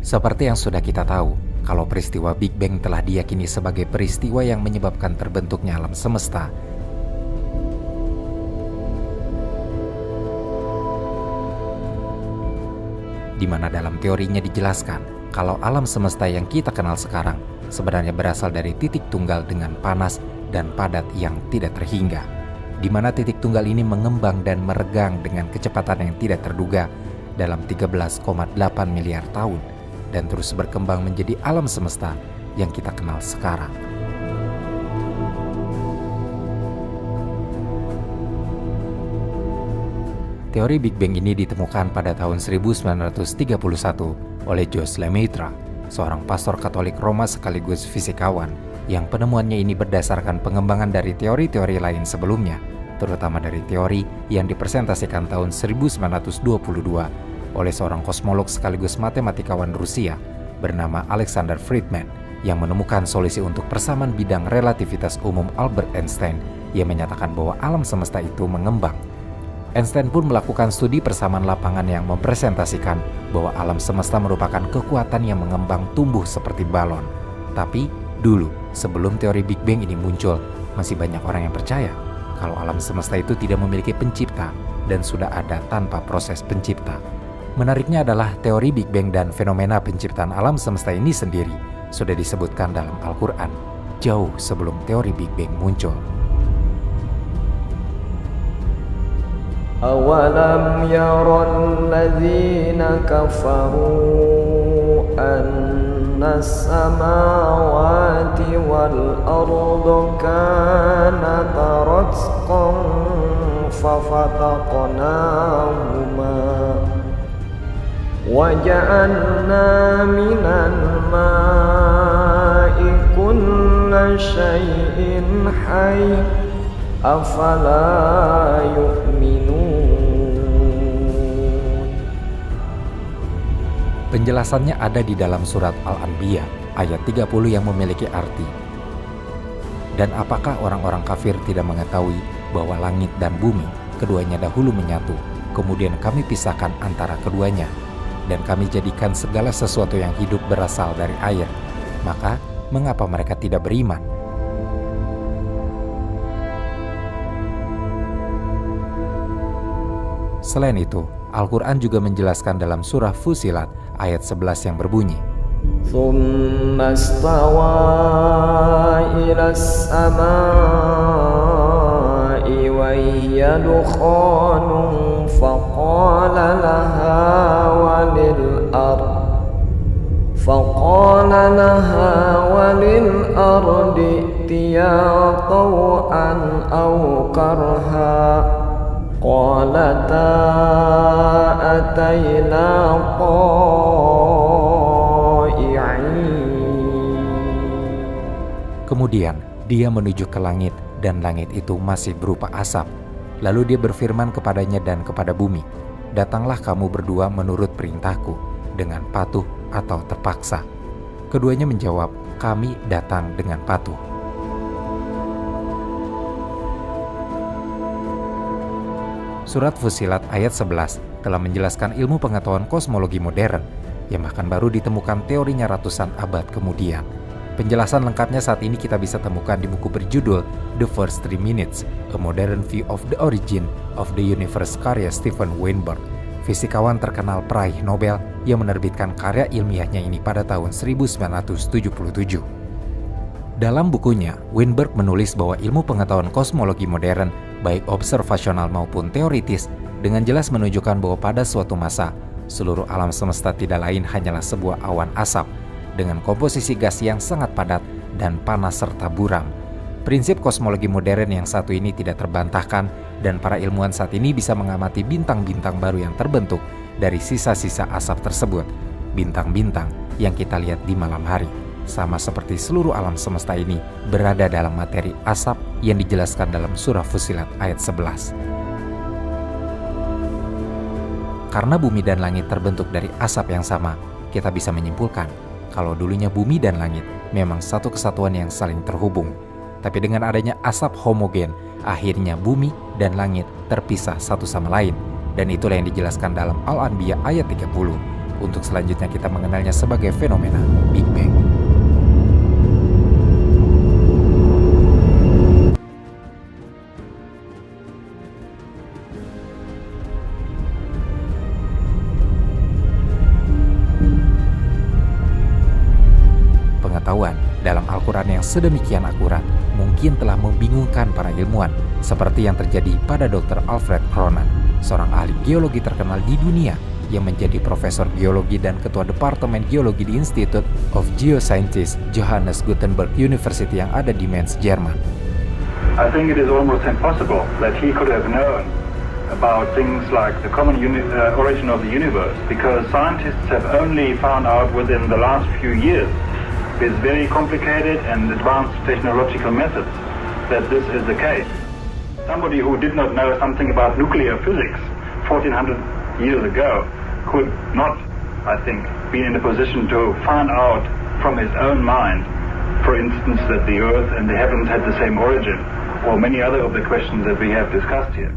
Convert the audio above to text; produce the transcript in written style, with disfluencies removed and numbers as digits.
Seperti yang sudah kita tahu, kalau peristiwa Big Bang telah diyakini sebagai peristiwa yang menyebabkan terbentuknya alam semesta, di mana dalam teorinya dijelaskan kalau alam semesta yang kita kenal sekarang sebenarnya berasal dari titik tunggal dengan panas dan padat yang tidak terhingga, di mana titik tunggal ini mengembang dan meregang dengan kecepatan yang tidak terduga dalam 13,8 miliar tahun dan terus berkembang menjadi alam semesta yang kita kenal sekarang. Teori Big Bang ini ditemukan pada tahun 1931 oleh Joseph Lemaitre, seorang pastor Katolik Roma sekaligus fisikawan, yang penemuannya ini berdasarkan pengembangan dari teori-teori lain sebelumnya, terutama dari teori yang dipresentasikan tahun 1922 oleh seorang kosmolog sekaligus matematikawan Rusia bernama Alexander Friedman yang menemukan solusi untuk persamaan bidang relativitas umum Albert Einstein yang menyatakan bahwa alam semesta itu mengembang. Einstein pun melakukan studi persamaan lapangan yang mempresentasikan bahwa alam semesta merupakan kekuatan yang mengembang tumbuh seperti balon. Tapi dulu, sebelum teori Big Bang ini muncul, masih banyak orang yang percaya kalau alam semesta itu tidak memiliki pencipta dan sudah ada tanpa proses pencipta. Menariknya adalah teori Big Bang dan fenomena penciptaan alam semesta ini sendiri sudah disebutkan dalam Al-Quran jauh sebelum teori Big Bang muncul. Awalam yaral ladzina kafaru annas samawati wal ardu kanata ratqan fafataqnahuma وَجَعَلْنَا مِنَ الْمَاءِ كُلَّ شَيْءٍ حَيٍّ أَفَلَا يُؤْمِنُونَ. Penjelasannya ada di dalam surat Al-Anbiya ayat 30 yang memiliki arti. Dan apakah orang-orang kafir tidak mengetahui bahwa langit dan bumi keduanya dahulu menyatu, kemudian kami pisahkan antara keduanya, dan kami jadikan segala sesuatu yang hidup berasal dari air. Maka, mengapa mereka tidak beriman? Selain itu, Al-Quran juga menjelaskan dalam surah Fussilat ayat 11 yang berbunyi, ثُمَّ اسْتَوَى إِلَى السَّمَاءِ وَهِيَ دُخَانٌ فَقَالَ لَهَا وَلِلْأَرْضِ ائْتِيَا طَوْعًا أَوْ كَرْهًا قَالَتَا أَتَيْنَا طَائِعِينَ. Kemudian dia menuju ke langit dan langit itu masih berupa asap. Lalu dia berfirman kepadanya dan kepada bumi, "Datanglah kamu berdua menurut perintahku, dengan patuh atau terpaksa." Keduanya menjawab, "Kami datang dengan patuh." Surat Fussilat ayat 11 telah menjelaskan ilmu pengetahuan kosmologi modern yang bahkan baru ditemukan teorinya ratusan abad kemudian. Penjelasan lengkapnya saat ini kita bisa temukan di buku berjudul The First 3 Minutes, A Modern View of the Origin of the Universe karya Steven Weinberg, fisikawan terkenal peraih Nobel yang menerbitkan karya ilmiahnya ini pada tahun 1977. Dalam bukunya, Weinberg menulis bahwa ilmu pengetahuan kosmologi modern, baik observasional maupun teoritis, dengan jelas menunjukkan bahwa pada suatu masa, seluruh alam semesta tidak lain hanyalah sebuah awan asap, dengan komposisi gas yang sangat padat dan panas serta buram. Prinsip kosmologi modern yang satu ini tidak terbantahkan dan para ilmuwan saat ini bisa mengamati bintang-bintang baru yang terbentuk dari sisa-sisa asap tersebut. Bintang-bintang yang kita lihat di malam hari, sama seperti seluruh alam semesta ini berada dalam materi asap yang dijelaskan dalam surah Fussilat ayat 11. Karena bumi dan langit terbentuk dari asap yang sama, kita bisa menyimpulkan kalau dulunya bumi dan langit memang satu kesatuan yang saling terhubung. Tapi dengan adanya asap homogen, akhirnya bumi dan langit terpisah satu sama lain. Dan itulah yang dijelaskan dalam Al-Anbiya ayat 30, untuk selanjutnya kita mengenalnya sebagai fenomena Big Bang. Pengetahuan dalam Al-Quran yang sedemikian akurat mungkin telah membingungkan para ilmuwan, seperti yang terjadi pada Dr. Alfred Cronan, seorang ahli geologi terkenal di dunia yang menjadi profesor geologi dan ketua Departemen Geologi di Institute of Geosciences Johannes Gutenberg University yang ada di Mainz, Jerman. I think it is almost impossible that he could have known about things like the common origin of the universe, because scientists have only found out within the last few years with very complicated and advanced technological methods that this is the case. Somebody who did not know something about nuclear physics 1400 years ago could not, I think, be in a position to find out from his own mind, for instance, that the earth and the heavens had the same origin, or many other of the questions that we have discussed here.